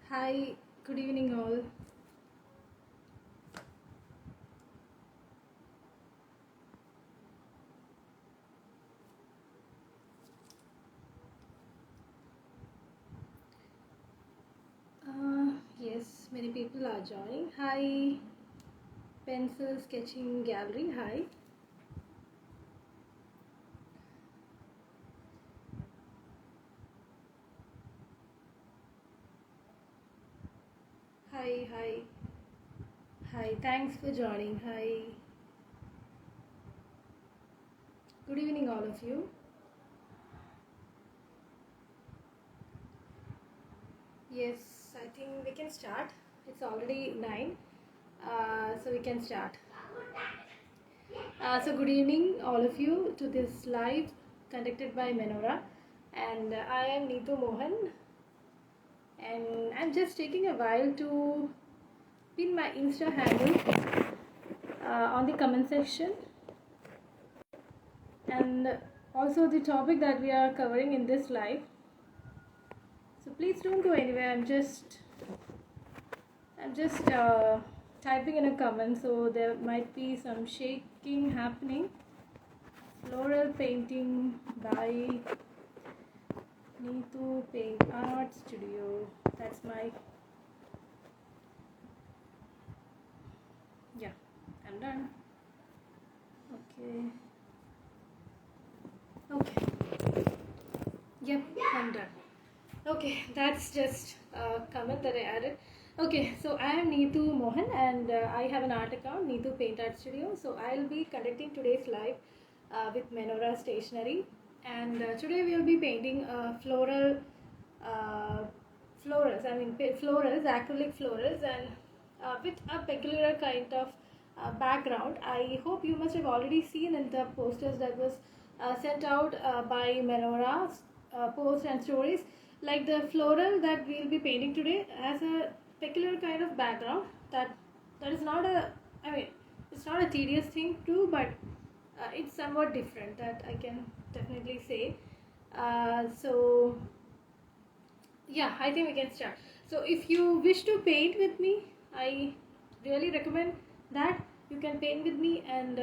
Hi, good evening all. Yes, many people are joining. Hi, Pencil Sketching Gallery. Hi. Hi, hi. Hi, thanks for joining. Hi. Good evening, all of you. Yes, I think we can start. It's already 9, so we can start. So good evening, all of you, to this live conducted by Menorah, and I am Neetu Mohan, and I'm just taking a while to pin my Insta handle on the comment section, and also the topic that we are covering in this live. So please don't go anywhere. I'm just typing in a comment, so there might be some shaking happening. Floral painting by Neetu Paint Art Studio. That's my, yeah, I'm done. Okay. Yep, I'm done. Okay, that's just a comment that I added. Okay, so I am Neetu Mohan, and I have an art account, Neetu Paint Art Studio. So I'll be conducting today's live with Menorah Stationery, and today we will be painting florals. I mean florals, acrylic florals, and with a peculiar kind of background. I hope you must have already seen in the posters that was sent out by Menorah's posts and stories. Like the floral that we'll be painting today has a peculiar kind of background that is not a, I mean, it's not a tedious thing too, but it's somewhat different, that I can definitely say. So yeah, I think we can start. So if you wish to paint with me, I really recommend that you can paint with me, and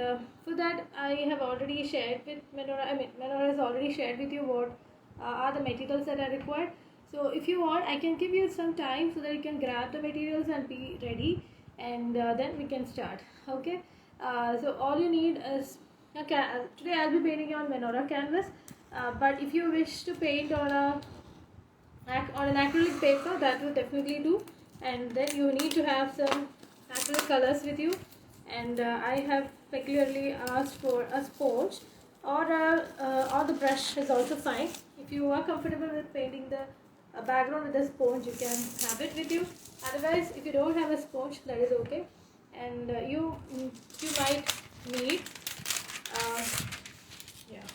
for that I have already shared with Menorah. I mean, Menorah has already shared with you what are the materials that are required. So if you want, I can give you some time so that you can grab the materials and be ready, and then we can start. Okay. So all you need is, okay, today I'll be painting on Menorah canvas, but if you wish to paint on an acrylic paper, that will definitely do, and then you need to have some acrylic colors with you, and I have peculiarly asked for a sponge, or the brush is also fine. If you are comfortable with painting the background with a sponge, you can have it with you. Otherwise, if you don't have a sponge, that is okay, and you might need uh, yeah,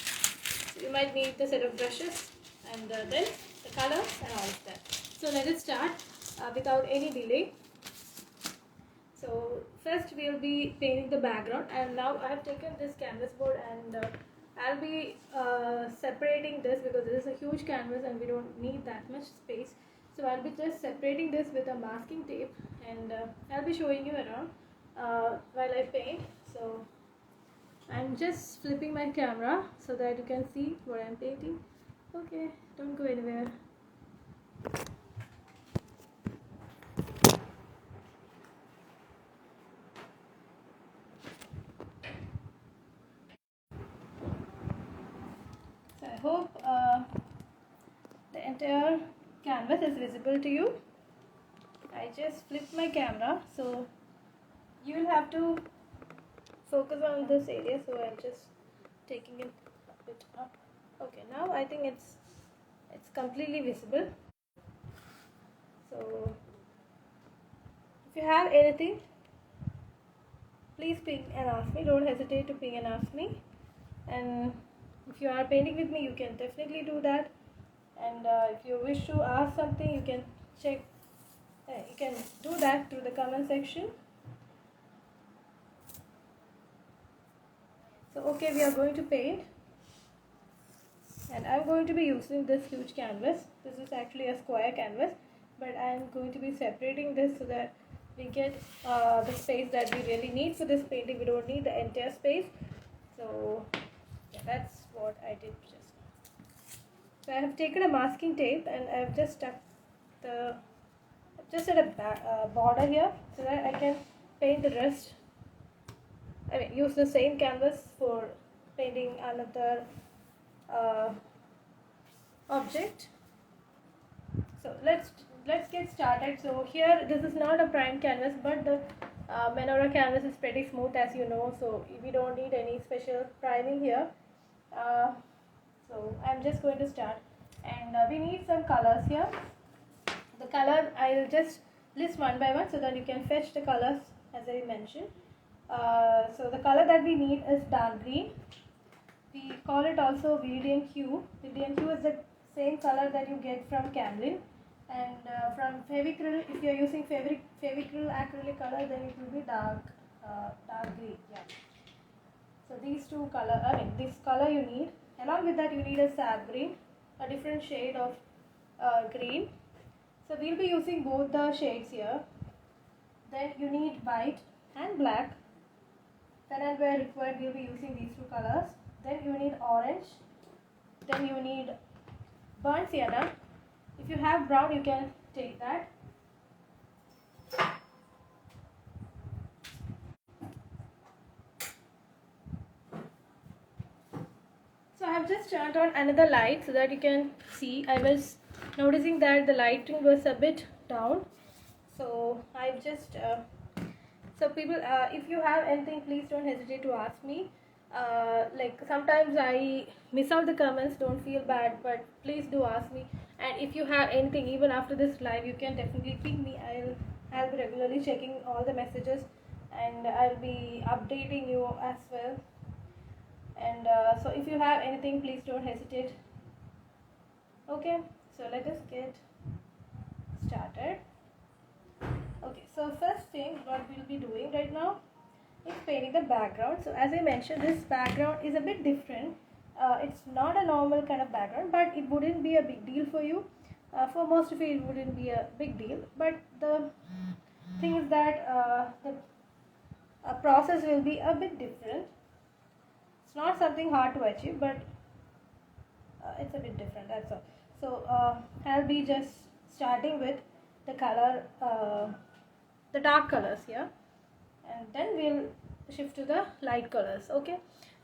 so you might need the set of brushes, and then the colors and all of that. So let us start without any delay. So first we will be painting the background, and now I have taken this canvas board, and I'll be separating this because this is a huge canvas and we don't need that much space. So I'll be just separating this with a masking tape, and I'll be showing you around while I paint. So I'm just flipping my camera so that you can see what I'm painting. Okay, don't go anywhere. So I hope the entire canvas is visible to you. I just flipped my camera, so you will have to focus on this area. So I'm just taking it a bit up. Okay, now I think it's completely visible. So if you have anything, please ping and ask me. Don't hesitate to ping and ask me. And if you are painting with me, you can definitely do that. And if you wish to ask something, you can check. You can do that through the comment section. So okay, we are going to paint, And I'm going to be using this huge canvas. This is actually a square canvas, but I'm going to be separating this so that we get the space that we really need for this painting. We don't need the entire space. So yeah, that's what I did just now. So I have taken a masking tape and I've just stuck the just at a border here so that I can paint the rest. I mean, use the same canvas for painting another object. So let's get started. So here, this is not a prime canvas, but the Menorah canvas is pretty smooth, as you know, so we don't need any special priming here. So I'm just going to start, and we need some colors here. The color I'll just list one by one so that you can fetch the colors as I mentioned. So the color that we need is dark green. We call it also Viridian hue. Viridian hue is the same color that you get from Camlin, and from Fevicryl, if you are using Fevicryl acrylic color, then it will be dark green. Yeah. So these two color, this color you need. Along with that, you need a sap green, a different shade of green. So we'll be using both the shades here. Then you need white and black. Then and where required, we'll be using these two colors. Then you need orange. Then you need burnt sienna. If you have brown, you can take that. So I have just turned on another light so that you can see. I was noticing that the lighting was a bit down. So I've just so people, if you have anything, please don't hesitate to ask me. Like sometimes I miss out the comments, don't feel bad, but please do ask me. And if you have anything, even after this live, you can definitely ping me. I'll be regularly checking all the messages, and I'll be updating you as well. And so if you have anything, please don't hesitate. Okay, so let us get started. Okay, so first thing what we'll be doing right now is painting the background. So as I mentioned, this background is a bit different. It's not a normal kind of background, but it wouldn't be a big deal for you. For most of you, it wouldn't be a big deal. But the thing is that the process will be a bit different. It's not something hard to achieve, but it's a bit different, that's all. So I'll be just starting with the color, the dark colors here, and then we'll shift to the light colors. Okay,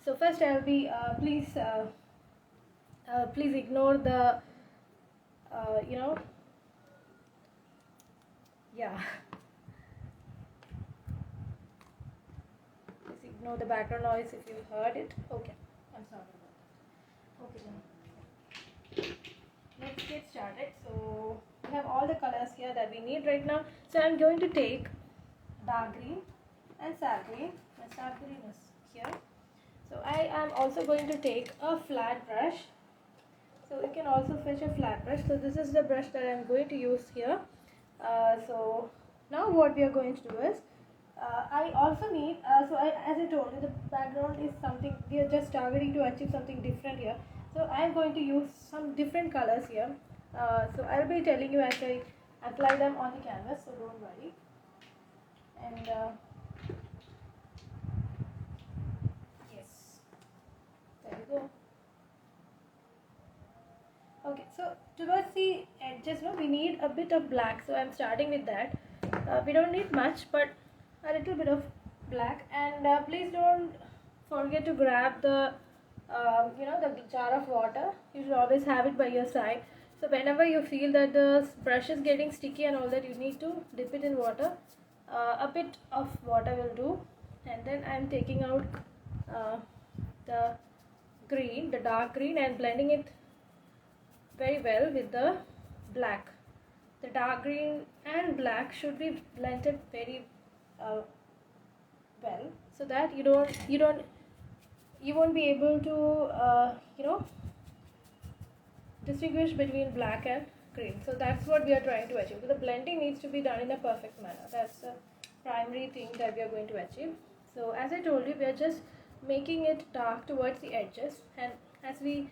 so first I'll be please ignore the yeah please ignore the background noise if you heard it. Okay, I'm sorry about that. Okay, then let's get started. So we have all the colors here that we need right now. So I'm going to take dark green and sap green. And sap green is here. So I am also going to take a flat brush. So you can also fetch a flat brush. So this is the brush that I'm going to use here. So now what we are going to do is I also need, as I told you, the background is something, we are just targeting to achieve something different here. So I am going to use some different colors here. So I'll be telling you as I apply them on the canvas, so don't worry. And yes, there you go. Okay, so towards the edges, we need a bit of black. So I'm starting with that. We don't need much, but a little bit of black. And please don't forget to grab the the jar of water. You should always have it by your side. So whenever you feel that the brush is getting sticky and all that, you need to dip it in water. A bit of water will do. And then I'm taking out the green, the dark green, and blending it very well with the black. The dark green and black should be blended very well, so that you won't be able to distinguish between black and green. So that's what we are trying to achieve. So the blending needs to be done in a perfect manner. That's the primary thing that we are going to achieve. So as I told you, we are just making it dark towards the edges, and as we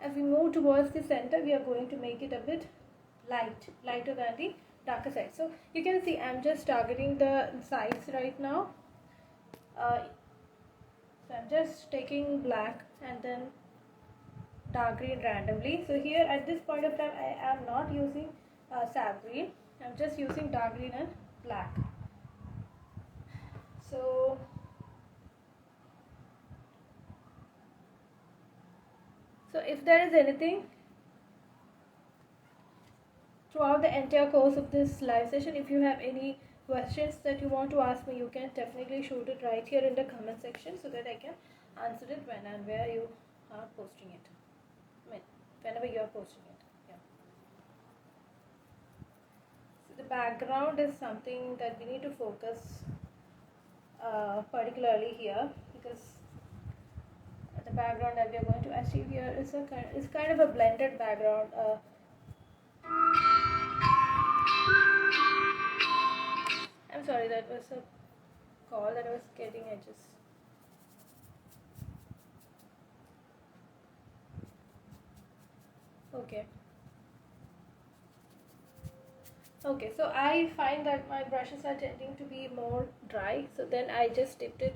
as we move towards the center, we are going to make it a bit lighter than the darker side. So you can see I'm just targeting the sides right now. So I'm just taking black and then dark green randomly. So here at this point of time I am not using sap green. I'm just using dark green and black. So if there is anything throughout the entire course of this live session, if you have any questions that you want to ask me, you can definitely shoot it right here in the comment section so that I can answer it when and where you are posting it. I mean, whenever you are posting it. Yeah. So the background is something that we need to focus particularly here, because the background that we are going to achieve here is kind of a blended background. I'm sorry, that was a call that I was getting. Okay, so I find that my brushes are tending to be more dry, so then I just dipped it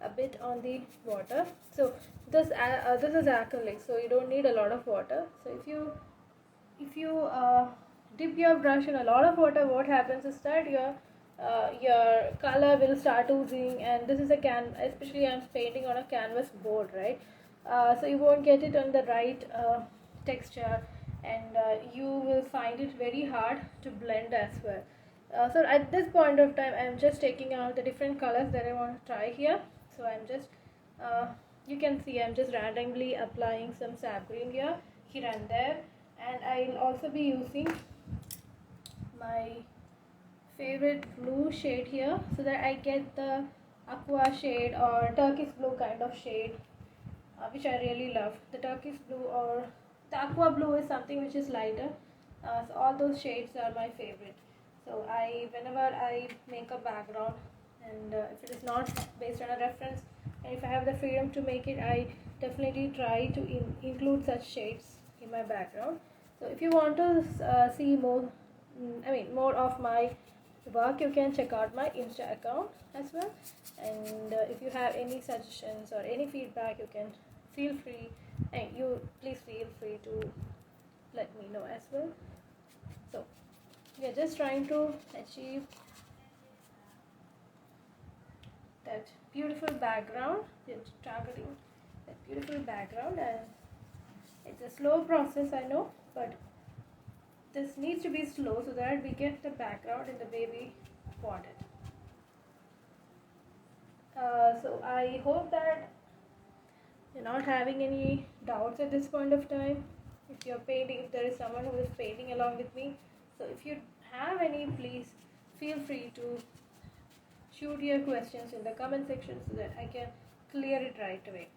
a bit on the water. So this is acrylic, so you don't need a lot of water. So if you dip your brush in a lot of water, what happens is that your color will start oozing, and this is especially I'm painting on a canvas board, right? So you won't get it on the right texture, and you will find it very hard to blend as well. So at this point of time, I'm just taking out the different colors that I want to try here. So I'm just you can see I'm just randomly applying some sap green here and there, and I'll also be using my favorite blue shade here so that I get the aqua shade or turquoise blue kind of shade, which I really love. The turquoise blue or the aqua blue is something which is lighter. So all those shades are my favorite. So whenever I make a background, and if it is not based on a reference, and if I have the freedom to make it, I definitely try to include such shades in my background. So if you want to see more, more of my work, you can check out my Insta account as well. And if you have any suggestions or any feedback, you can please feel free to let me know as well. So we are just trying to achieve that beautiful background. We're targeting that beautiful background, and it's a slow process, I know, but this needs to be slow so that we get the background in the way we want it. So I hope that you're not having any doubts at this point of time. If you're painting, if there is someone who is painting along with me, so if you have any, please feel free to shoot your questions in the comment section so that I can clear it right away.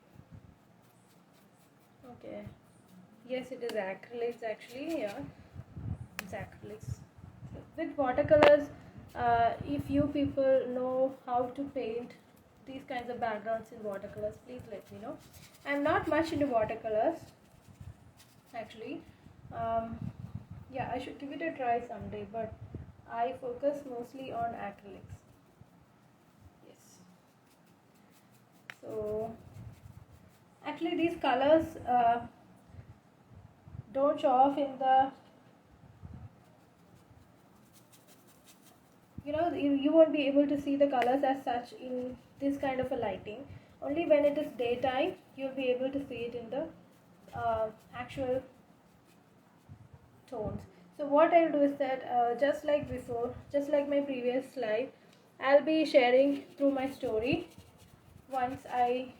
Okay, yes, it is acrylics actually. Yeah, it's acrylics. With watercolors, if you people know how to paint these kinds of backgrounds in watercolors, please let me know. I'm not much into watercolors actually. Yeah, I should give it a try someday, but I focus mostly on acrylics. Yes. So actually these colors don't show off in the, you won't be able to see the colors as such in this kind of a lighting. Only when it is daytime you'll be able to see it in the actual tones. So what I'll do is that just like before, just like my previous slide, I'll be sharing through my story. Once I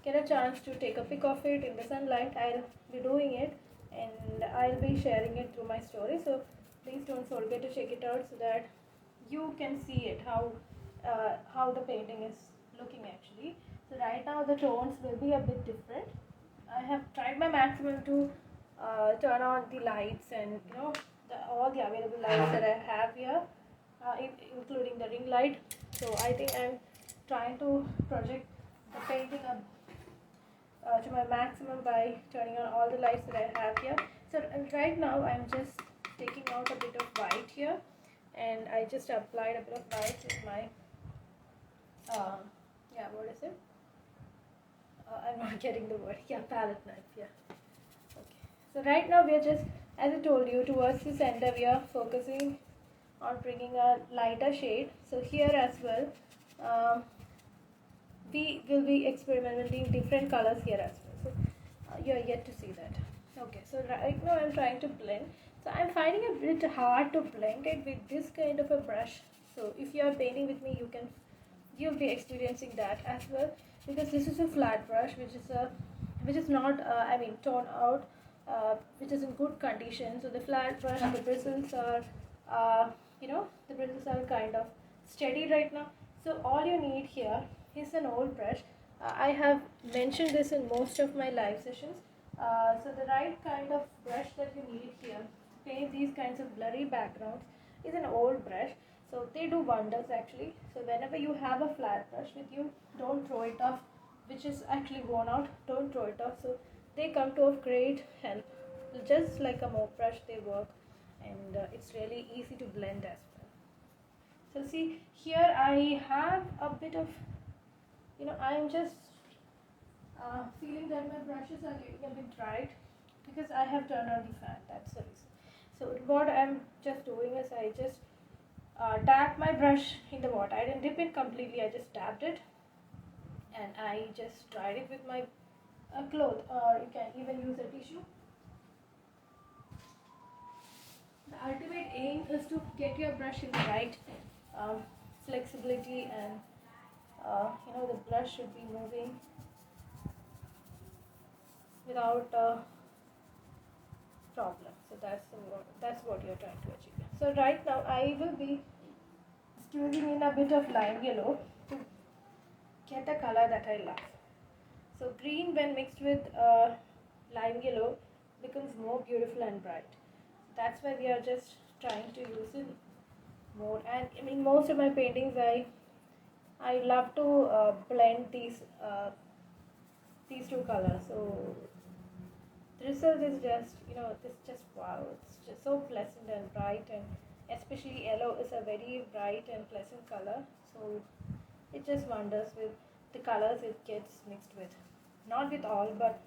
get a chance to take a pic of it in the sunlight, I'll be doing it, and I'll be sharing it through my story. So please don't forget to check it out so that you can see it, how the painting is looking actually. So right now the tones will be a bit different. I have tried my maximum to turn on the lights and all the available lights that I have here, including the ring light. So I think I'm trying to project the painting to my maximum by turning on all the lights that I have here. So right now I'm just taking out a bit of white here, and I just applied a bit of white with my yeah, what is it? I'm not getting the word. Yeah, palette knife. Yeah. Okay. So right now we are just, as I told you, towards the center we are focusing on bringing a lighter shade. So here as well, we will be experimenting different colors here as well. So you are yet to see that. Okay. So right now I'm trying to blend. So I'm finding a bit hard to blend it with this kind of a brush. So if you are painting with me, you'll be experiencing that as well, because this is a flat brush which is not torn out, which is in good condition. So the flat brush, the bristles are the bristles are kind of steady right now. So all you need here is an old brush. I have mentioned this in most of my live sessions. So the right kind of brush that you need here to paint these kinds of blurry backgrounds is an old brush. So they do wonders actually. So whenever you have a flat brush with you, don't throw it off, which is actually worn out. Don't throw it off. So they come to of great help. Just like a mop brush, they work, and it's really easy to blend as well. So see here I have a bit of, I'm just feeling that my brushes are getting a bit dried because I have turned on the fan. That's the reason. So what I'm just doing is I just dab my brush in the water. I didn't dip it completely, I just dabbed it, and I just dried it with my cloth, or you can even use a tissue. The ultimate aim is to get your brush in the right flexibility, and the brush should be moving without problem. So that's what you're trying to achieve. So right now I will be squeezing in a bit of lime yellow to get a color that I love. So green, when mixed with lime yellow, becomes more beautiful and bright. That's why we are just trying to use it more. And I mean, most of my paintings, I love to blend these two colors. So the result is just, it's just wow. It's just so pleasant and bright, and especially yellow is a very bright and pleasant color. So it just wonders with the colors it gets mixed with. Not with all, but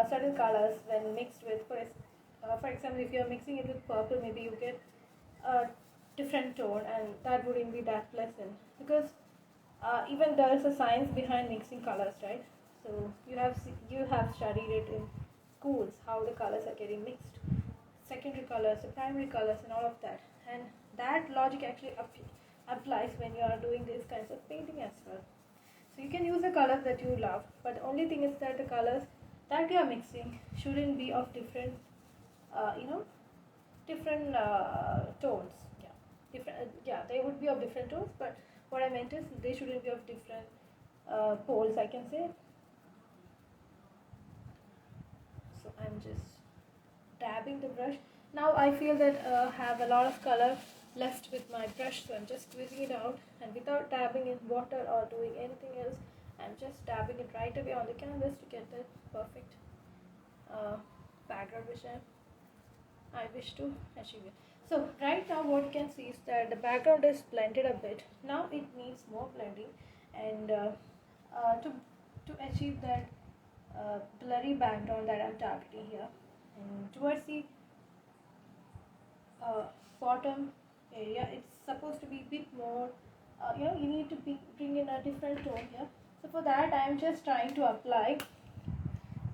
certain colors when mixed with, for example, if you're mixing it with purple, maybe you get a different tone, and that wouldn't be that pleasant, because even there is a science behind mixing colors, right? So you have studied it in schools, how the colors are getting mixed, secondary colors, the primary colors, and all of that, and that logic actually applies when you are doing these kinds of painting as well. So you can use the colors that you love, but the only thing is that the colors that you are mixing shouldn't be of different tones. They would be of different tones, but what I meant is they shouldn't be of different poles, I can say. So I'm just dabbing the brush. Now I feel that I have a lot of color left with my brush, so I'm just squeezing it out, and without dabbing in water or doing anything else, I'm just dabbing it right away on the canvas to get the perfect background which I wish to achieve it. So right now what you can see is that the background is blended a bit. Now it needs more blending, and to achieve that blurry background that I'm targeting here, and towards the bottom area, it's supposed to be a bit more, you need to bring in a different tone here. So for that I'm just trying to apply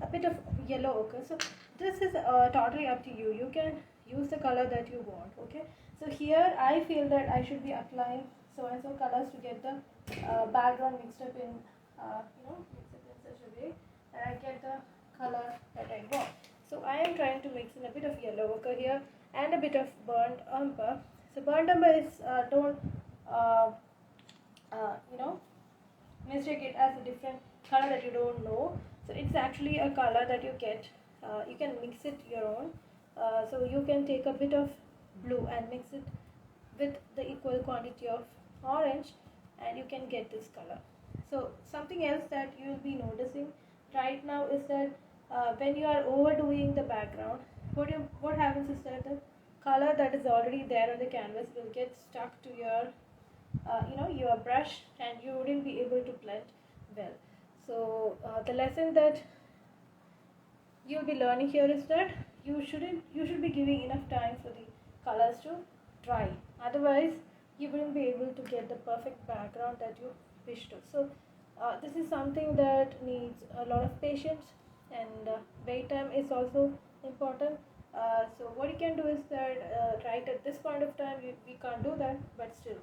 a bit of yellow ochre. So this is totally up to you. You can use the color that you want. Okay, so here I feel that I should be applying so and so colors to get the background mixed up in such a way that I get the color that I want. So I am trying to mix in a bit of yellow ochre here and a bit of burnt umber. So burnt umber is don't mistake it as a different color that you don't know. So it's actually a color that you get. You can mix it your own. So you can take a bit of blue and mix it with the equal quantity of orange, and you can get this color. So something else that you will be noticing right now is that when you are overdoing the background, what happens is that the color that is already there on the canvas will get stuck to your your brush, and you wouldn't be able to blend well. So the lesson that you'll be learning here is that you should be giving enough time for the colors to dry. Otherwise, you wouldn't be able to get the perfect background that you wish to. So this is something that needs a lot of patience, and wait time is also important. So what you can do is that right at this point of time we can't do that, but still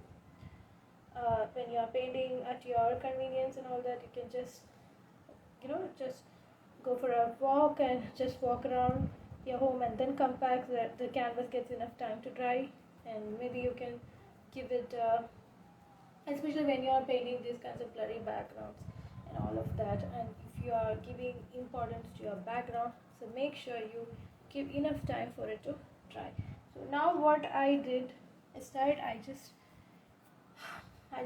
when you are painting at your convenience and all that, you can just just go for a walk and just walk around your home and then come back so that the canvas gets enough time to dry, and maybe you can give it especially when you are painting these kinds of blurry backgrounds and all of that, and if you are giving importance to your background, so make sure you give enough time for it to dry. So now what I did is that I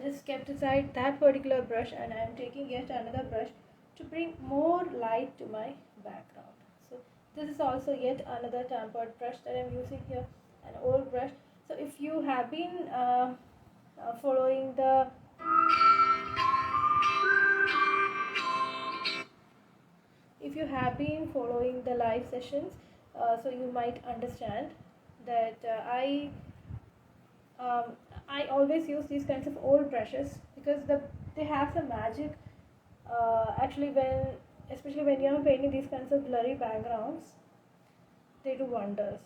just kept aside that particular brush, and I am taking yet another brush to bring more light to my background. So this is also yet another tampered brush that I am using here, an old brush. So if you have been following the live sessions, so you might understand that I always use these kinds of old brushes because they have some magic. Actually, especially when you're painting these kinds of blurry backgrounds, they do wonders.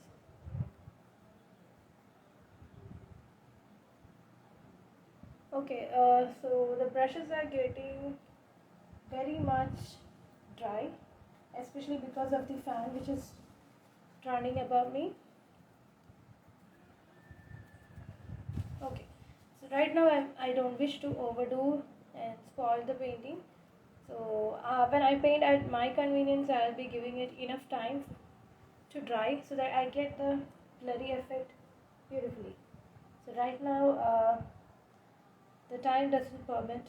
Okay, so the brushes are getting very much dry, especially because of the fan which is running above me. Okay, so right now I don't wish to overdo and spoil the painting. So when I paint at my convenience, I'll be giving it enough time to dry so that I get the blurry effect beautifully. So right now the time doesn't permit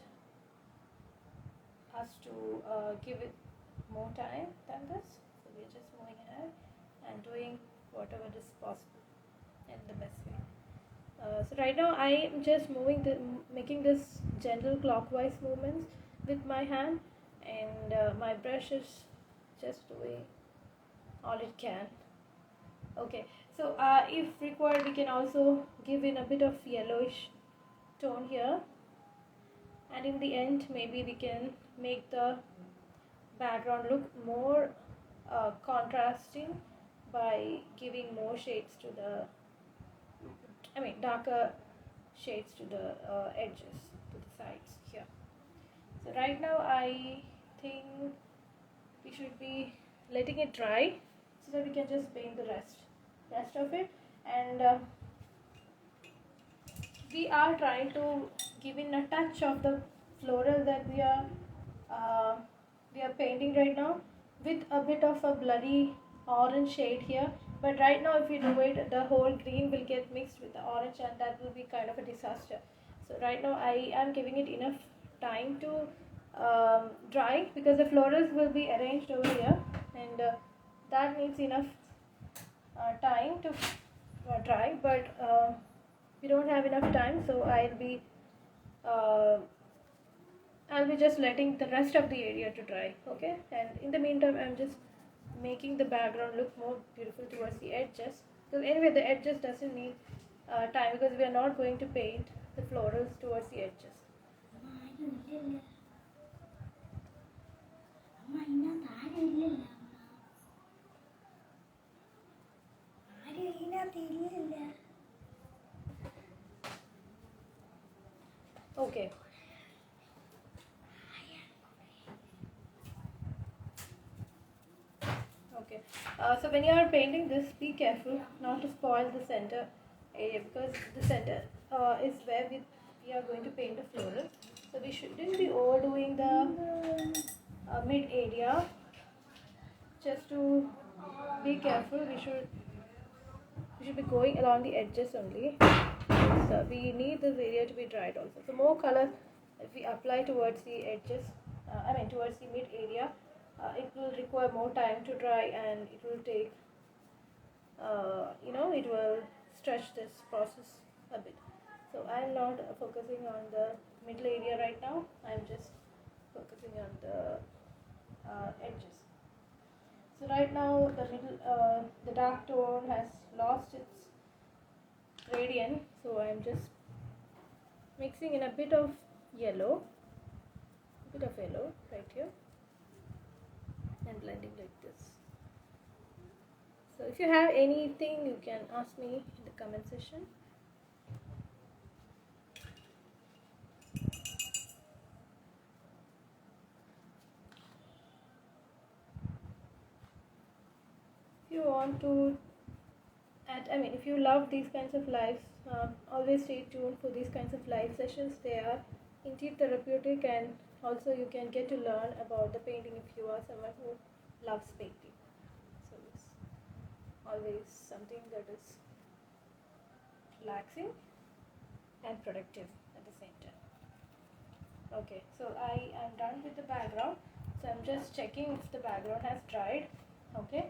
us to give it more time than this. So we're just moving ahead and doing whatever is possible in the best way. So right now I am just making this gentle clockwise movements with my hand, and my brush is just doing all it can. Okay, so if required, we can also give in a bit of yellowish tone here, and in the end maybe we can make the background look more contrasting by giving more shades to the darker shades to the edges, to the sides here. So right now I think we should be letting it dry so that we can just paint the rest of it, and we are trying to give in a touch of the floral that we are painting right now with a bit of a bloody orange shade here. But right now if we do it, the whole green will get mixed with the orange, and that will be kind of a disaster. So right now I am giving it enough time to dry, because the florals will be arranged over here, and that needs enough time to dry, but we don't have enough time, so I'll be just letting the rest of the area to dry. Okay, and in the meantime I'm just making the background look more beautiful towards the edges, because anyway the edges doesn't need time, because we are not going to paint the florals towards the edges. Okay. Okay. So when you are painting this, be careful not to spoil the center area, because the center is where we are going to paint the floral. So we shouldn't be overdoing the mid area. Just to be careful, we should be going along the edges only. So we need this area to be dried also. So more color if we apply towards the edges, towards the mid area, it will require more time to dry, and it will take it will stretch this process a bit. So I'm not focusing on the middle area right now. I'm just focusing on the edges. So right now the dark tone has lost its gradient, so I'm just mixing in a bit of yellow right here and blending like this. So if you have anything, you can ask me in the comment section. If you want to if you love these kinds of lives, always stay tuned for these kinds of live sessions. They are indeed therapeutic, and also you can get to learn about the painting if you are someone who loves painting. So it's always something that is relaxing and productive at the same time. Okay, so I am done with the background. So I'm just checking if the background has dried. Okay.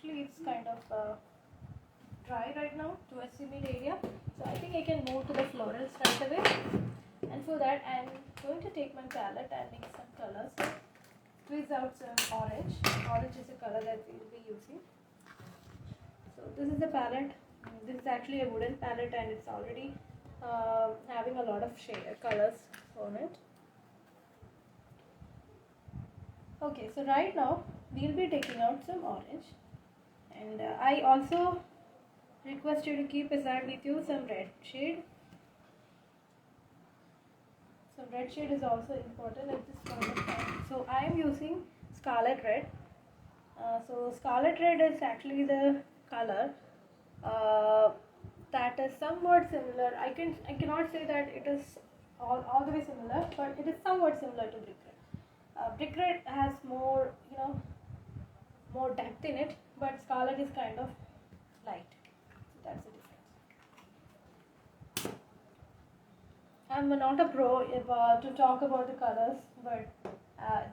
It's kind of dry right now towards the mid area, so I think I can move to the florals right away. And for that, I'm going to take my palette and mix some colors. Squeeze out some orange. Orange is the color that we will be using. So this is the palette. This is actually a wooden palette, and it's already having a lot of colors on it. Okay, so right now we'll be taking out some orange. And I also request you to keep aside with you some red shade. Some red shade is also important at this point of time. So I am using scarlet red. So scarlet red is actually the color that is somewhat similar. I cannot say that it is all the way similar, but it is somewhat similar to brick red. Brick red has more more depth in it, but scarlet is kind of light. So that's the difference. I'm not a pro to talk about the colors, but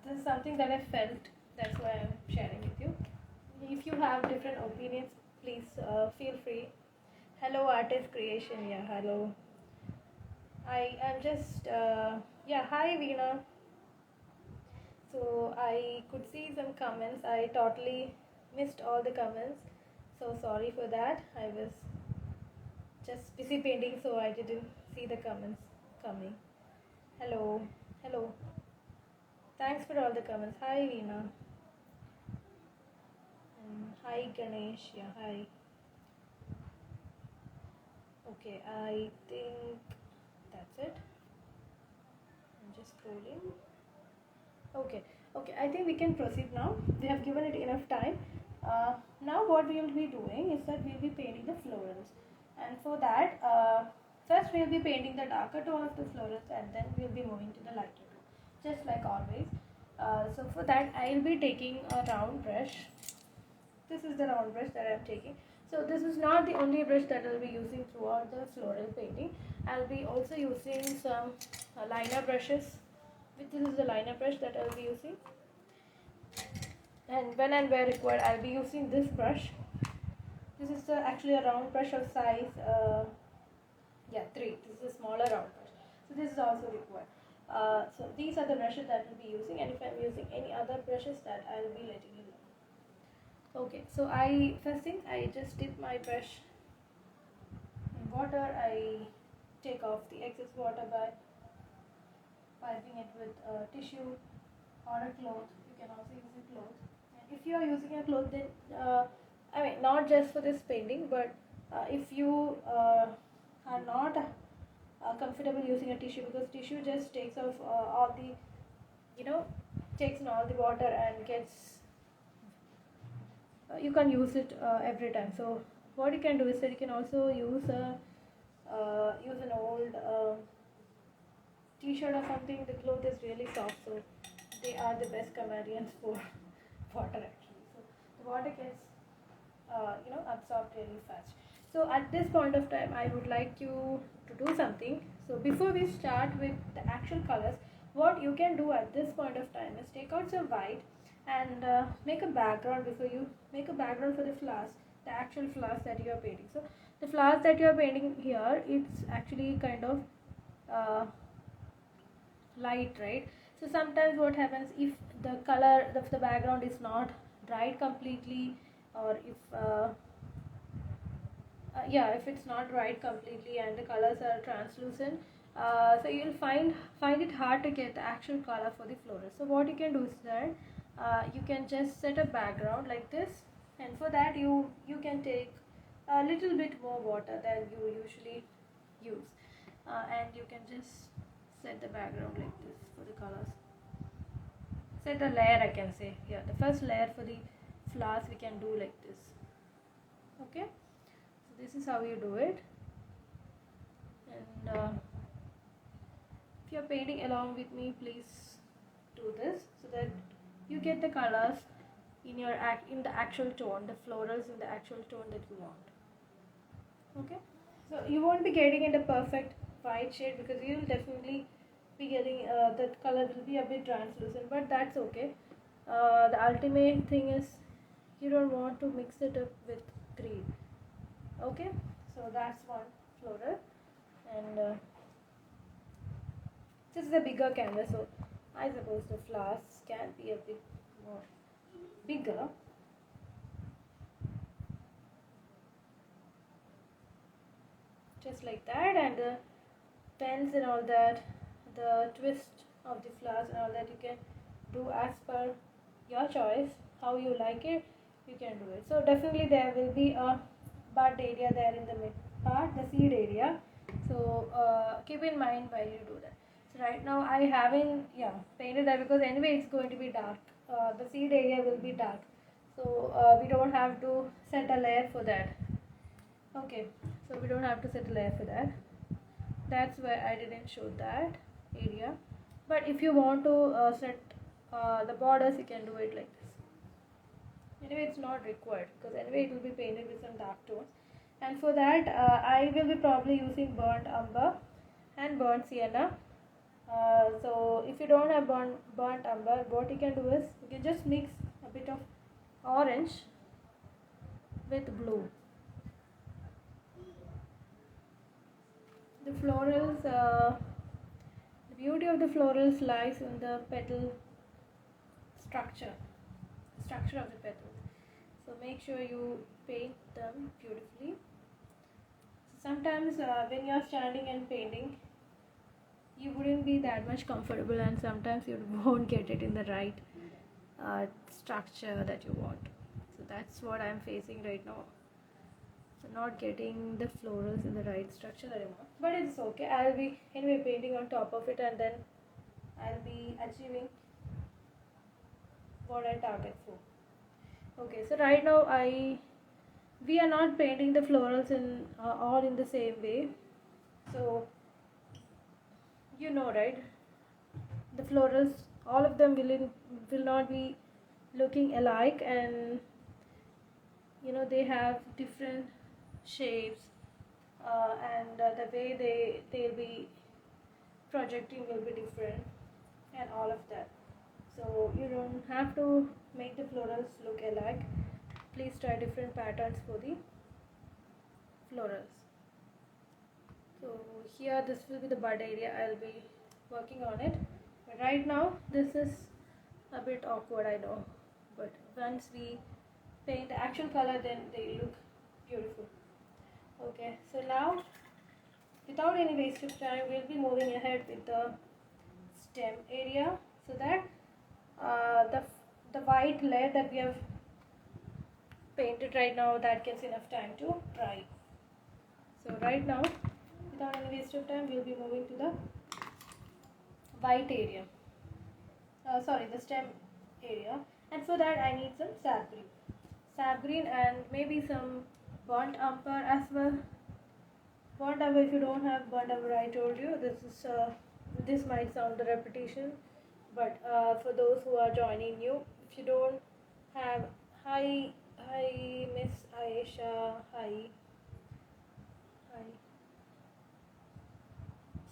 this is something that I felt. That's why I'm sharing with you. If you have different opinions, please feel free. Hello, artist creation. Yeah, hello. I am just hi Veena. So I could see some comments. I totally missed all the comments. So sorry for that. I was just busy painting, so I didn't see the comments coming. Hello. Hello. Thanks for all the comments. Hi Veena. Hi Ganesh. Yeah, hi. Okay, I think that's it. I'm just scrolling. Okay, I think we can proceed now. We have given it enough time. Now what we will be doing is that we will be painting the florals, and for that first we will be painting the darker tone of the florals, and then we will be moving to the lighter tone, just like always. So for that I will be taking a round brush. This is the round brush that I am taking. So this is not the only brush that I will be using throughout the floral painting. I will be also using some liner brushes. This is the liner brush that I will be using, and when and where required I will be using this brush. This is actually a round brush of size 3. This is a smaller round brush, so this is also required. So these are the brushes that I will be using, and if I am using any other brushes, that I will be letting you know. Okay, so first thing I just dip my brush in water. I take off the excess water by wiping it with a tissue or a cloth. You can also use a cloth. And if you are using a cloth, then not just for this painting, but if you are not comfortable using a tissue, because tissue just takes off all the takes in all the water and gets you can use it every time. So what you can do is that you can also use an old t-shirt or something. The cloth is really soft, so they are the best companions for water actually. So the water gets absorbed really fast. So at this point of time I would like you to do something. So before we start with the actual colors, what you can do at this point of time is take out some white and make a background before you make a background for the flowers, the actual flowers that you are painting. So the flowers that you are painting here, it's actually kind of uh, light, right? So sometimes what happens, if the color of the background is not dried completely, or if it's not dried completely and the colors are translucent, so you'll find it hard to get the actual color for the floral. So what you can do is that you can just set a background like this, and for that you can take a little bit more water than you usually use, and you can just set the background like this for the colors. Set a layer, I can say. Yeah, the first layer for the flowers we can do like this. Okay, so this is how you do it. And if you're painting along with me, please do this so that you get the colors in the actual tone, the florals in the actual tone that you want. Okay, so you won't be getting in the perfect white shade because you'll definitely be getting that color will be a bit translucent, but that's okay. The ultimate thing is you don't want to mix it up with green. Okay, so that's one floral, and this is a bigger canvas, so I suppose the flowers can be a bit more bigger. Just like that, and the pens and all that, the twist of the flowers and all that, you can do as per your choice, how you like it, you can do it. So definitely there will be a bud area there in the mid part, the seed area. So keep in mind while you do that. So right now I haven't painted that because anyway it's going to be dark. The seed area will be dark, so we don't have to set a layer for that. Okay, so we don't have to set a layer for that. That's why I didn't show that area. But if you want to set the borders, you can do it like this. Anyway, it's not required because anyway it will be painted with some dark tones. And for that, I will be probably using burnt umber and burnt sienna. So if you don't have burnt umber, what you can do is you can just mix a bit of orange with blue. The florals, the beauty of the florals lies in the petal structure of the petals. So make sure you paint them beautifully. So sometimes when you are standing and painting, you wouldn't be that much comfortable, and sometimes you won't get it in the right structure that you want. So that's what I'm facing right now. So not getting the florals in the right structure that I want, but it's okay. I'll be anyway painting on top of it, and then I'll be achieving what I target for. Okay, so right now we are not painting the florals in all in the same way. So you know, right? The florals, all of them will not be looking alike, and you know they have different shapes, and the way they'll be projecting will be different, and all of that. So you don't have to make the florals look alike. Please try different patterns for the florals. So here this will be the bud area. I'll be working on it, but right now this is a bit awkward, I know, but once we paint the actual color, then they look beautiful. Okay, so now without any waste of time, we'll be moving ahead with the stem area, so that the white layer that we have painted right now, that gets enough time to dry. So right now, without any waste of time, we'll be moving to the white area. The stem area, and for that I need some sap green, and maybe some burnt umber as well. Burnt umber, if you don't have burnt umber, I told you this might sound a repetition, but for those who are joining new, if you don't have, hi Miss Aisha, hi.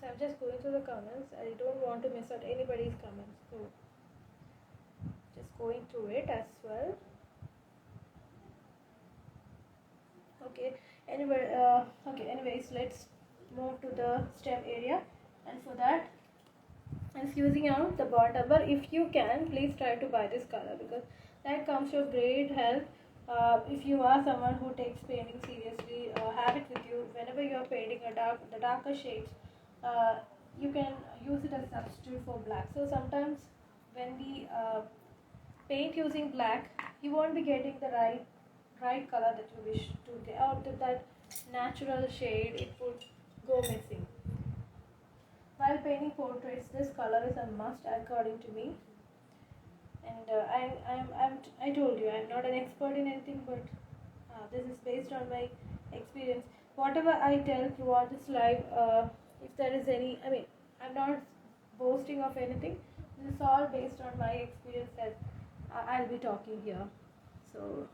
So I'm just going through the comments. I don't want to miss out anybody's comments, so just going through it as well. Okay. Anyway, Anyways, let's move to the stem area, and for that, I'm using out the bond number. If you can, please try to buy this color because that comes to great help. If you are someone who takes painting seriously, have it with you whenever you are painting the darker shades. You can use it as a substitute for black. So sometimes when we paint using black, you won't be getting the right color that you wish to get out of that natural shade. It would go missing. While painting portraits, this color is a must according to me. And I told you I'm not an expert in anything, but this is based on my experience. Whatever I tell throughout this live, if there is any, I'm not boasting of anything. This is all based on my experience that I'll be talking here. So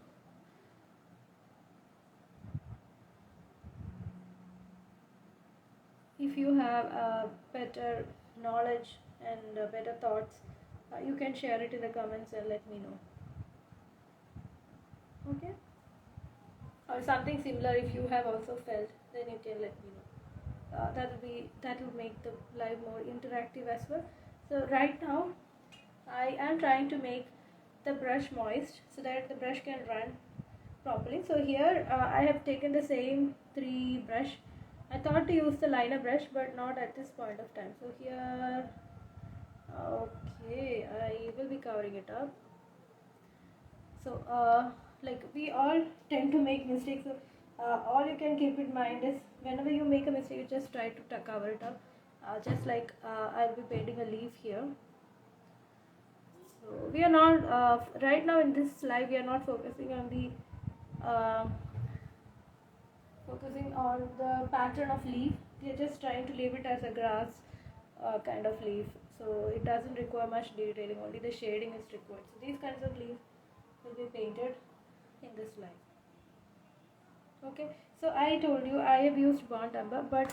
if you have better knowledge and better thoughts, you can share it in the comments and let me know. Okay? Or something similar if you have also felt, then you can let me know. That will make the live more interactive as well. So right now I am trying to make the brush moist so that the brush can run properly. So here I have taken the same 3 brush. I thought to use the liner brush, but not at this point of time. So here, okay, I will be covering it up. So like we all tend to make mistakes. So all you can keep in mind is whenever you make a mistake, you just try to cover it up. Just like I'll be painting a leaf here. So we are not right now in this slide. We are not focusing on the pattern of leaf. We are just trying to leave it as a grass kind of leaf. So it doesn't require much detailing. Only the shading is required. So these kinds of leaves will be painted in this line. Okay, so I told you I have used burnt umber, but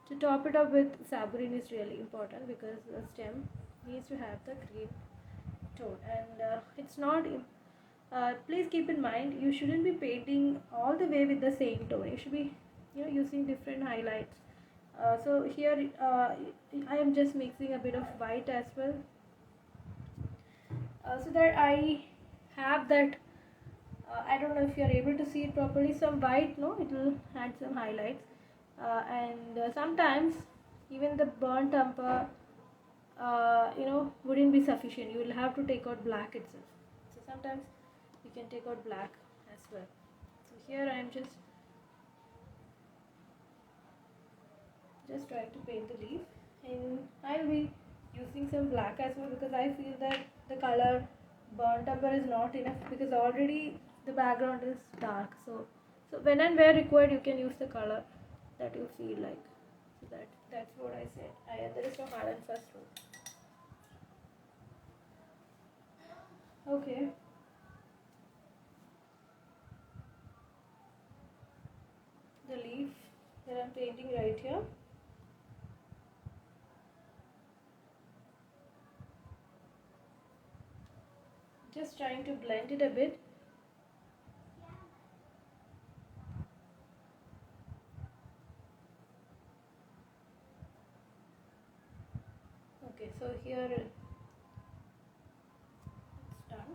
to top it up with sabrine is really important because the stem needs to have the green tone, and it's not. Please keep in mind you shouldn't be painting all the way with the same tone. You should be, using different highlights. So here I am just mixing a bit of white as well, so that I have that. I don't know if you are able to see it properly. Some white, no, it will add some highlights, and sometimes even the burnt umber, wouldn't be sufficient. You will have to take out black itself. So sometimes you can take out black as well. So here I am just trying to paint the leaf, and I'll be using some black as well because I feel that the color burnt umber is not enough because already the background is dark. So when and where required, you can use the color that you feel like. So that's what I said. There is no hard and fast rule. Okay. The leaf that I'm painting right here. Just trying to blend it a bit. Okay, so here it's done,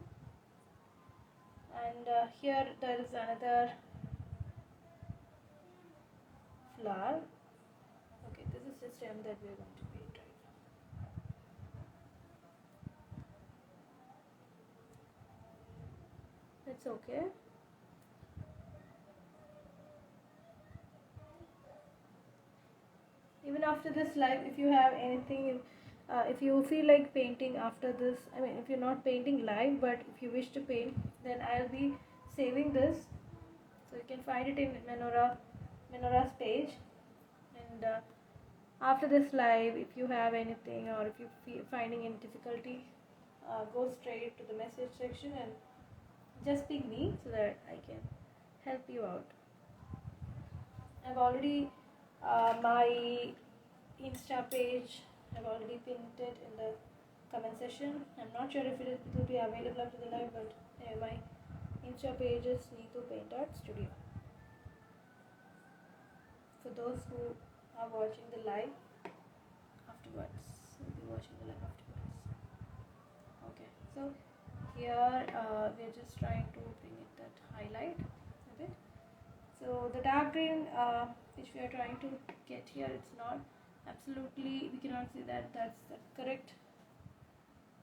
and here there is another flower. Okay, this is the stem that we are going to paint right now. That's okay. Even after this live, if you have anything, if you feel like painting after this, if you're not painting live, but if you wish to paint, then I'll be saving this. So you can find it in Menorah's page. And after this live, if you have anything or if you finding any difficulty, go straight to the message section and just ping me so that I can help you out. I've already my Insta page I've already pinned it in the comment section. I'm not sure if it will be available after the live, but anyway, my Insta page is Neetu Paint Art Studio. For those who are watching the live afterwards, will be watching the live afterwards. Okay, so here we're just trying to bring it that highlight a bit. So the dark green which we are trying to get here, it's not absolutely, we cannot say that that's the correct,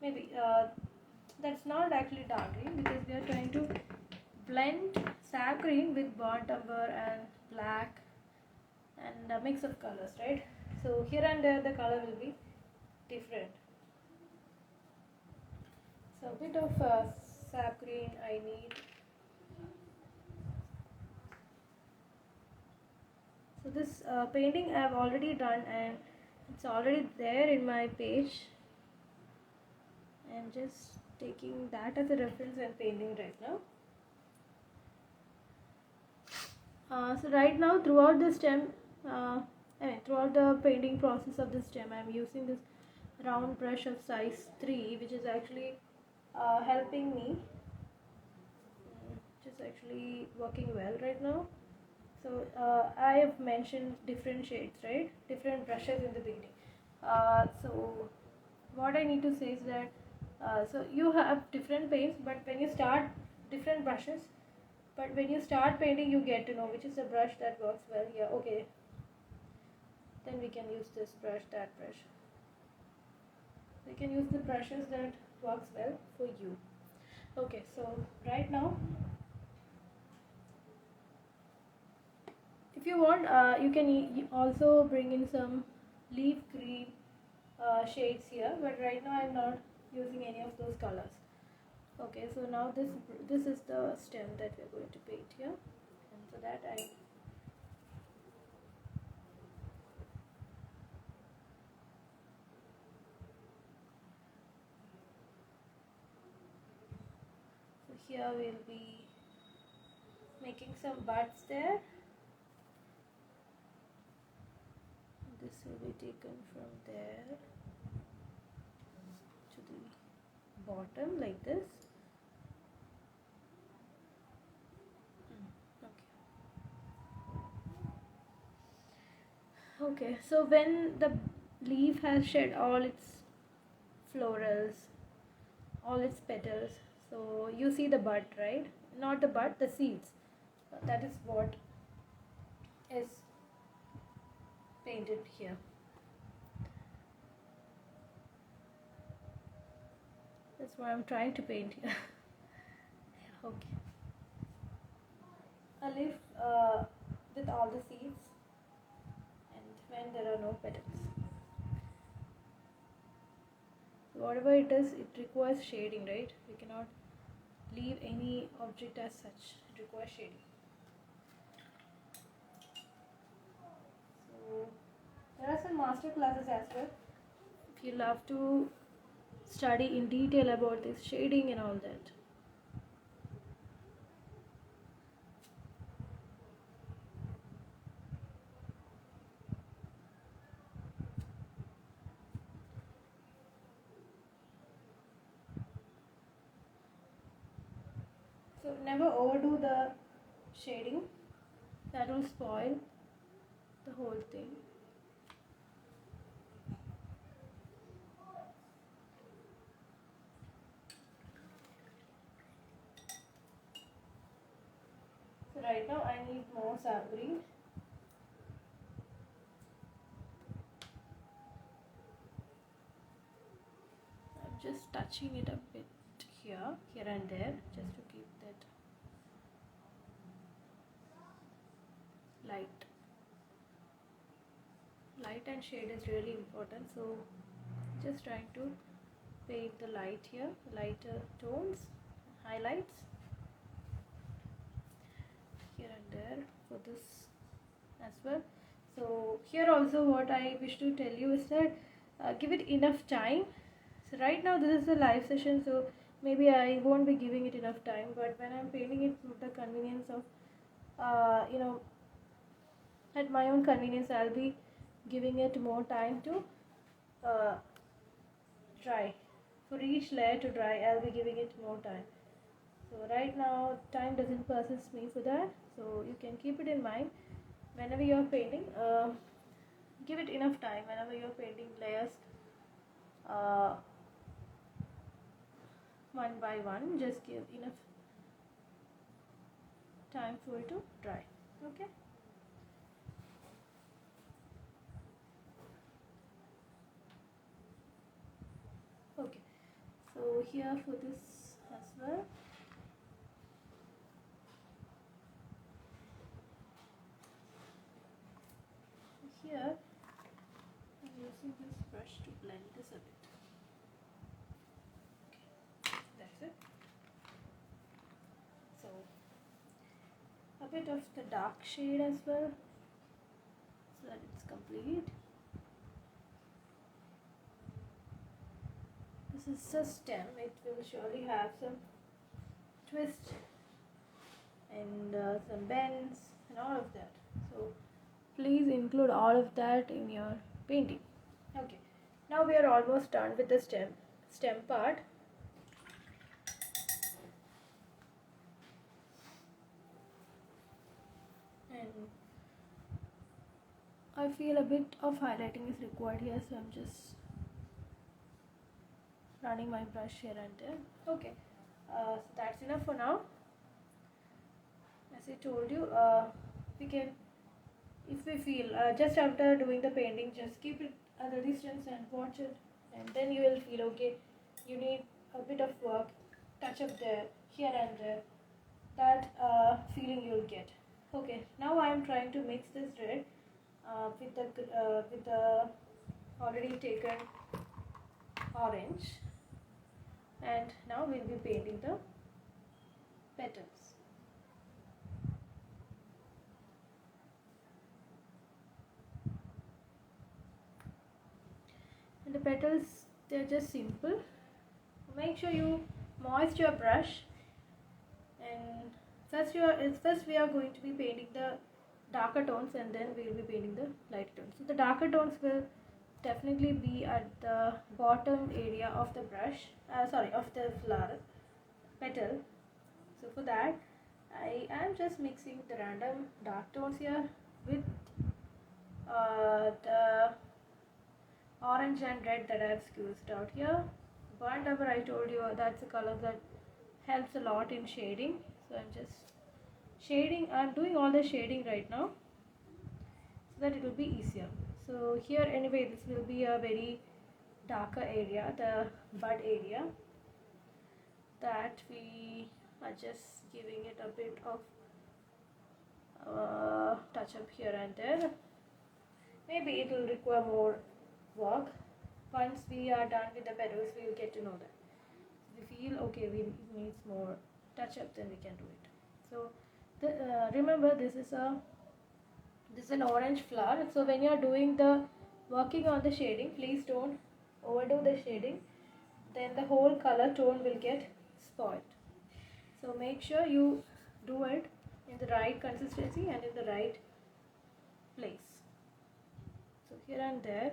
maybe that's not actually dark green, because we are trying to blend sap green with burnt umber and black and a mix of colors, right? So here and there the color will be different. So a bit of sap green I need. So this painting I have already done and it's already there in my page. I'm just taking that as a reference and painting right now. So right now throughout the stem, throughout the painting process of the stem, I'm using this round brush of size 3, which is actually helping me, which is actually working well right now. So I have mentioned different shades, right? Different brushes in the beginning. So what I need to say is that so you have different paints, but when you start different brushes, but when you start painting, you get to know which is the brush that works well here. Okay, then we can use this brush, that brush. We can use the brushes that works well for you. Okay, so right now, if you want, you can also bring in some leaf green shades here, but right now I'm not using any of those colors. Okay, so now this is the stem that we're going to paint here, and for that so here we'll be making some buds there. This will be taken from there to the bottom like this. Okay, so when the leaf has shed all its florals, all its petals, so you see the bud, right? Not the bud, the seeds. That is what is painted here. That's what I'm trying to paint here. Okay. A leaf with all the seeds, and when there are no petals. So whatever it is, it requires shading, right? We cannot leave any object as such. It requires shading. So there are some master classes as well. If you love to study in detail about this shading and all that. So never overdo the shading, that will spoil the whole thing. So right now I need more sap green. I'm just touching it a bit here and there, just to keep that light and shade is really important. So just trying to paint the light here, lighter tones, highlights here and there for this as well. So here also what I wish to tell you is that give it enough time. So right now this is a live session, so maybe I won't be giving it enough time, but when I'm painting it with the convenience of at my own convenience, I'll be giving it more time to dry. For each layer to dry, I'll be giving it more time. So right now time doesn't persist me for that, so you can keep it in mind whenever you're painting. Give it enough time whenever you're painting layers uh, one by one. Just give enough time for it to dry. Okay. Okay, so here for this as well, here I'm using this brush to blend this a bit. Okay, that's it. So a bit of the dark shade as well, so that it's complete. This is a stem, it will surely have some twist and some bends and all of that, so please include all of that in your painting. Okay, now we are almost done with the stem part. And I feel a bit of highlighting is required here, so I'm just running my brush here and there. Okay, so that's enough for now. As I told you, we can, if we feel just after doing the painting, just keep it at a distance and watch it, and then you will feel okay, you need a bit of work, touch up there, here and there, that feeling you'll get. Okay, now I am trying to mix this red with the already taken orange, and now we'll be painting the petals. And the petals, they're just simple. Make sure you moist your brush, and first we are going to be painting the darker tones, and then we will be painting the light tones. So the darker tones will definitely be at the bottom area of the brush, of the flower petal. So for that, I am just mixing the random dark tones here with the orange and red that I have squeezed out here. Burnt umber, I told you, that's a color that helps a lot in shading. So I'm just shading, I'm doing all the shading right now so that it will be easier. So here anyway, this will be a very darker area, the bud area, that we are just giving it a bit of touch up here and there. Maybe it will require more work. Once we are done with the petals, we will get to know that. If we feel okay, we need more touch up, then we can do it. So remember, this is an orange flower. So when you are doing the working on the shading, please don't overdo the shading. Then the whole color tone will get spoiled. So make sure you do it in the right consistency and in the right place. So here and there,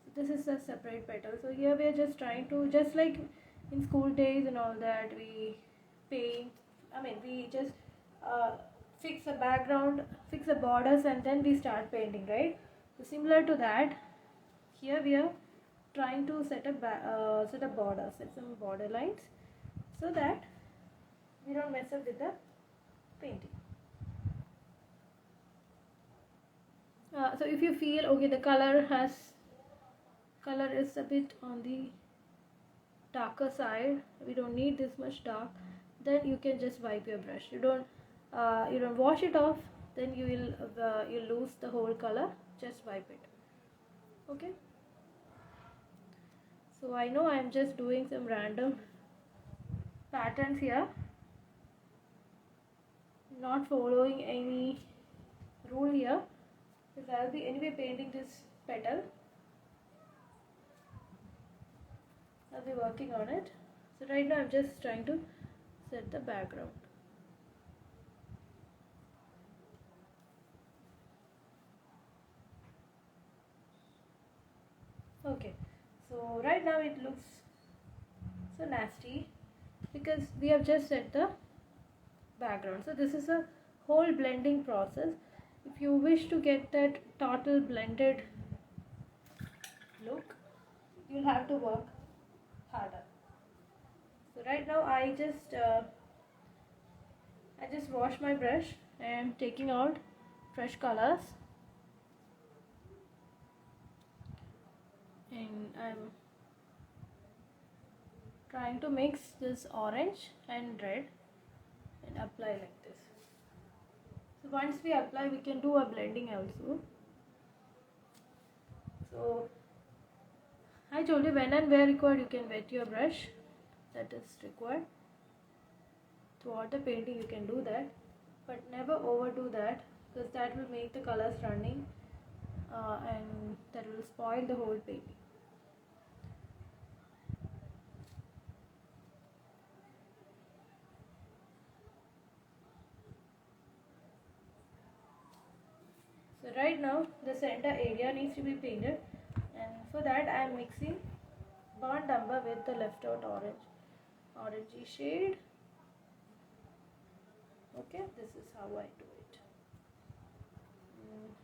so this is a separate petal. So here we are just trying to, just like in school days and all that, we paint, we just fix a background, fix the borders, and then we start painting, right? So similar to that, here we are trying to set some border lines, so that we don't mess up with the painting. So if you feel okay, the color is a bit on the darker side, we don't need this much dark, then you can just wipe your brush. You don't wash it off, then you will lose the whole color. Just wipe it. Okay, so I know I am just doing some random patterns here, not following any rule here, because I'll be anyway painting this petal. I'll be working on it. So right now I'm just trying to set the background. Okay, so right now it looks so nasty because we have just set the background. So this is a whole blending process. If you wish to get that total blended look, you'll have to work harder. So right now I just wash my brush and taking out fresh colors, and I'm trying to mix this orange and red and apply like this. So once we apply, we can do a blending also. So I told you, when and where required, you can wet your brush. That is required. Throughout the painting you can do that, but never overdo that, because that will make the colors running and that will spoil the whole painting. So right now the center area needs to be painted, and for that I am mixing burnt umber with the left out orangey shade. Okay, this is how I do it.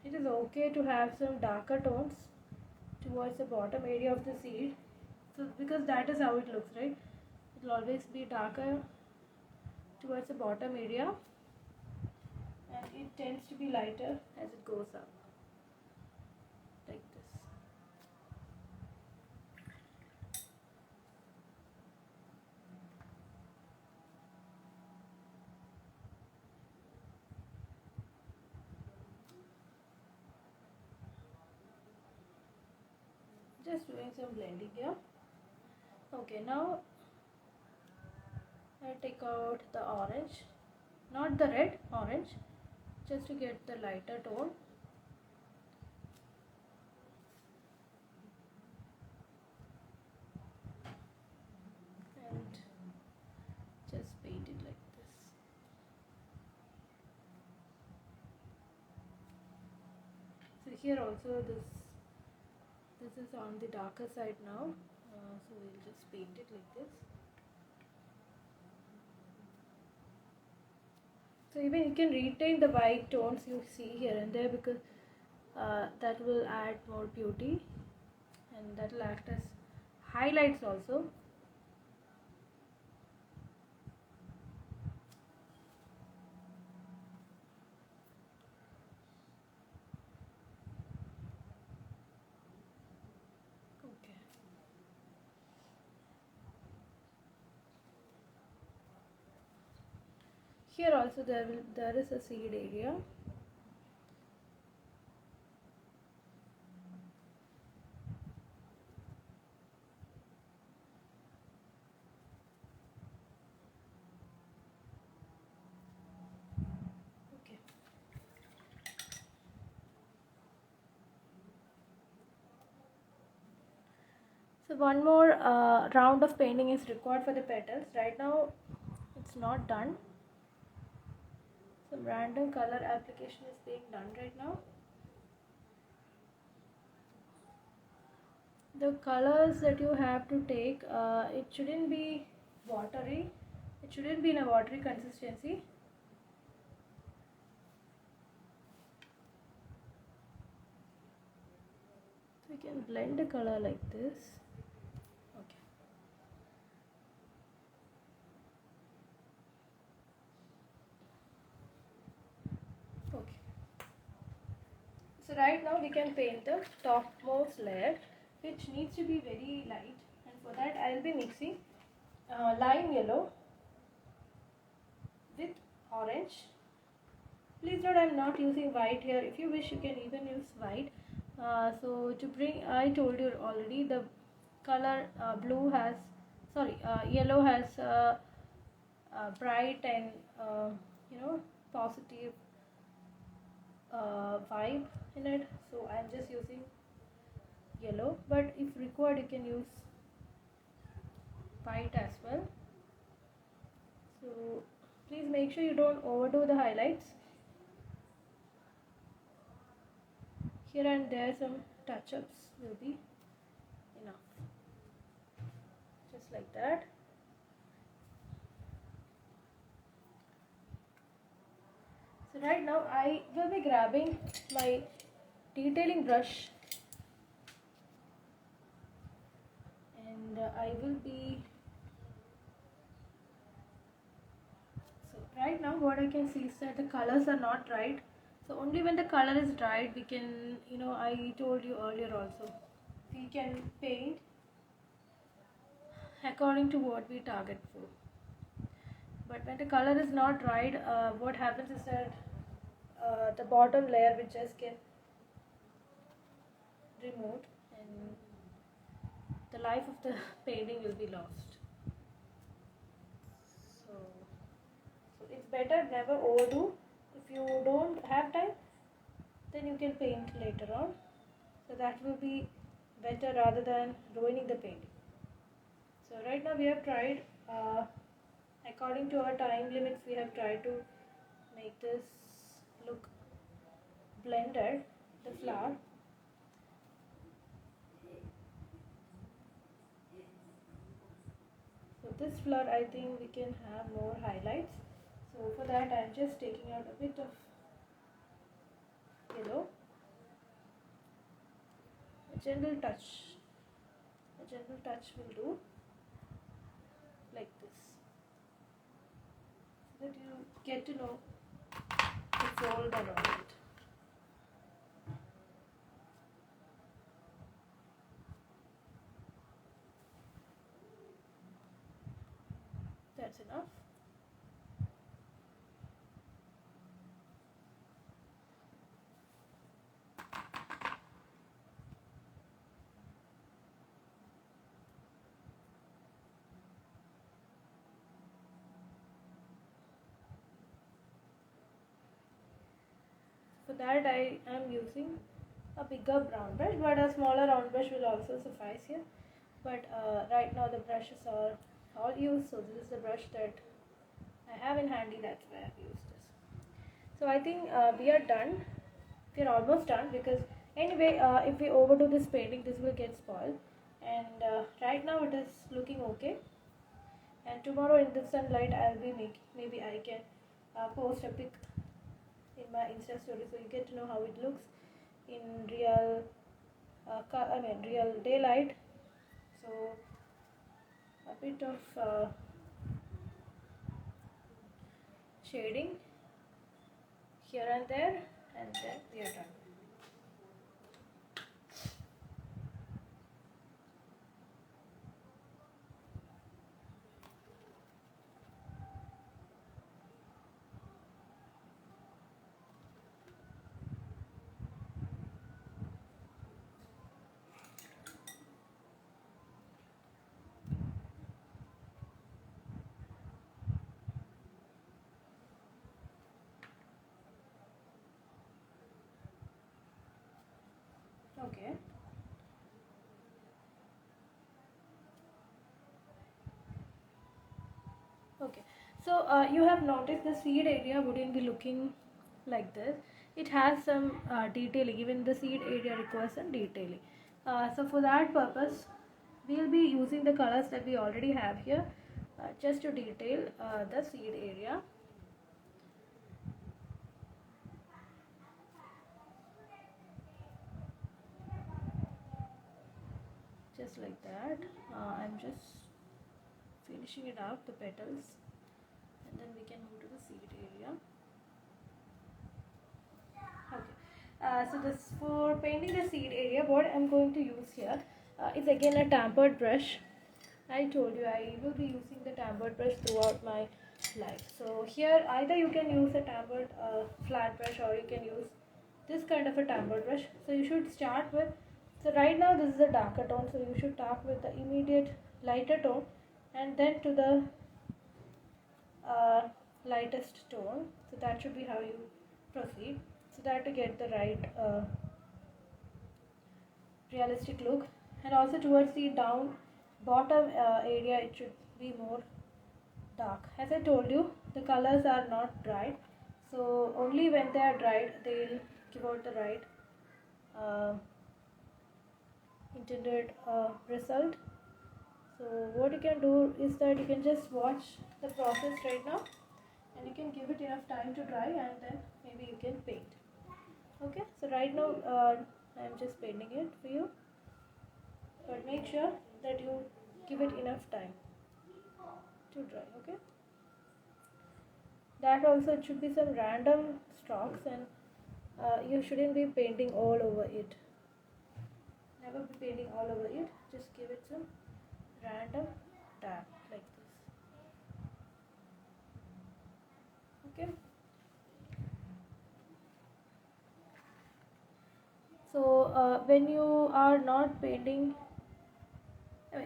It is okay to have some darker tones towards the bottom area of the seed, so because that is how it looks, right? It will always be darker towards the bottom area, and it tends to be lighter as it goes up, like this. Just doing some blending here. Okay, now I take out the orange, not the red, orange, just to get the lighter tone. And just paint it like this. So here also this is on the darker side now, so we'll just paint it like this. So even you can retain the white tones you see here and there, because that will add more beauty, and that will act as highlights also. Okay. Here also there is a seed area. Okay. So one more round of painting is required for the petals. Right now it's not done. Some random color application is being done right now. The colors that you have to take, it shouldn't be watery. It shouldn't be in a watery consistency. So we can blend the color like this. Okay. Okay. So right now we can paint the topmost layer, which needs to be very light, and for that I will be mixing lime yellow with orange. Please note I am not using white here. If you wish, you can even use white. So to bring, I told you already, the color yellow has bright and positive vibe in it. So I am just using yellow, but if required, you can use white as well. So please make sure you don't overdo the highlights. Here and there some touch-ups will be just like that. So right now I will be grabbing my detailing brush, and I will be, so right now what I can see is that the colors are not right. So only when the color is dried we can, I told you earlier also, we can paint according to what we target for. But when the color is not dried, what happens is that the bottom layer will just get removed and the life of the painting will be lost. So it's better never overdo. If you don't have time, then you can paint later on. So that will be better rather than ruining the painting. So right now we have tried, according to our time limits, we have tried to make this look blended, the flower. So this flower, I think we can have more highlights. So for that I am just taking out a bit of yellow, a gentle touch will do, like this, so that you get to know the fold and all that. That's enough. For that I am using a bigger round brush, but a smaller round brush will also suffice here. But right now the brushes are all used, so this is the brush that I have in handy, that's why I've used this. So I think we are done. We are almost done, because anyway if we overdo this painting, this will get spoiled. And right now it is looking okay. And tomorrow in the sunlight I'll be making, maybe I can post a pic in my Insta story, so you get to know how it looks in real real daylight. So a bit of shading here and there, and then we are done. Okay. Okay. So you have noticed the seed area wouldn't be looking like this. It has some detailing. Even the seed area requires some detailing. So for that purpose, we'll be using the colors that we already have here, just to detail the seed area. Just like that. I'm just finishing it out, the petals, and then we can move to the seed area. Okay. So this, for painting the seed area, what I'm going to use here is again a tampered brush. I told you I will be using the tampered brush throughout my life. So here either you can use a tampered flat brush, or you can use this kind of a tampered brush. So you should start with, so right now this is a darker tone, so you should start with the immediate lighter tone and then to the lightest tone. So that should be how you proceed, so that to get the right realistic look. And also towards the down bottom area, it should be more dark. As I told you, the colors are not dried, so only when they are dried they'll give out the right intended result. So what you can do is that you can just watch the process right now, and you can give it enough time to dry, and then maybe you can paint. Okay, so right now I'm just painting it for you, but make sure that you give it enough time to dry. Okay, that also it should be some random strokes, and you shouldn't be painting all over it. Never be painting all over it. Just give it some random tap like this. Okay, so when you are not painting,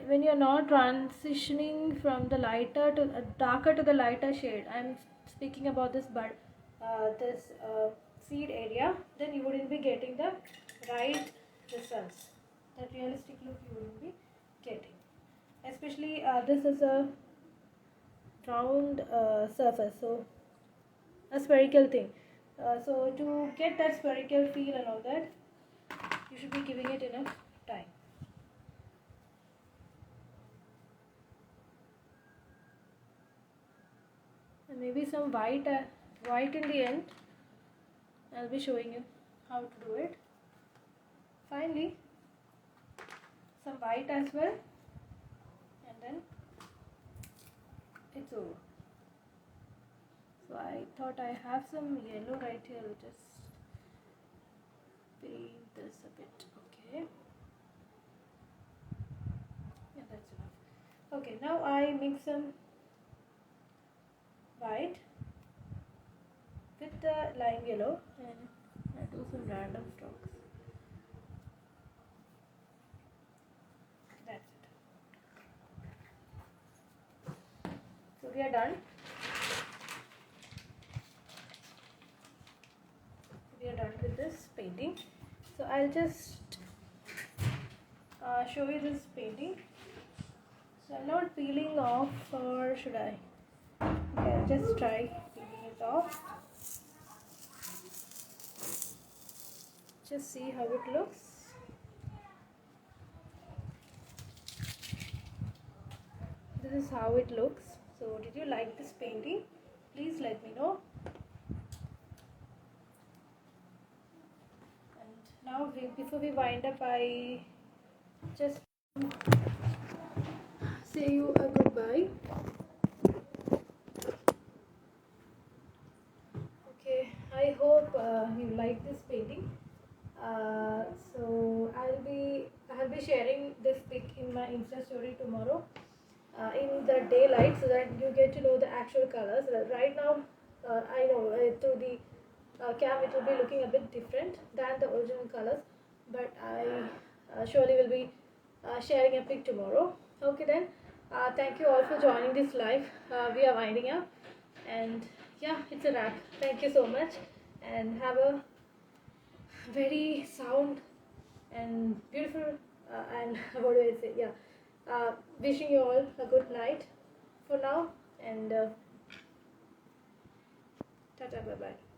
when you're not transitioning from the lighter to darker to the lighter shade, I'm speaking about this this seed area, then you wouldn't be getting the right results. The realistic look you wouldn't be getting. Especially this is a round surface, so a spherical thing. So to get that spherical feel and all that, you should be giving it enough time. And maybe some white in the end. I'll be showing you how to do it. Finally, some white as well, and then it's over. So I thought I have some yellow right here. I'll just paint this a bit. Okay. Yeah, that's enough. Okay, now I mix some white with the lime yellow, and I do some random strokes. That's it. So we are done. We are done with this painting. So I'll just show you this painting. So I'm not peeling off, or should I? Okay, I'll just try peeling it off. Just see how it looks. This is how it looks. So did you like this painting? Please let me know. And now before we wind up, I just say you a goodbye. Okay, I hope you like this painting. So I'll be sharing this pic in my Insta story tomorrow in the daylight, so that you get to know the actual colors. Right now, I know through the cam it will be looking a bit different than the original colors, but I surely will be sharing a pic tomorrow. Okay then, thank you all for joining this live. We are winding up, and yeah, it's a wrap. Thank you so much, and have a very sound and beautiful and what do I say? Yeah, wishing you all a good night for now, and tata, bye bye.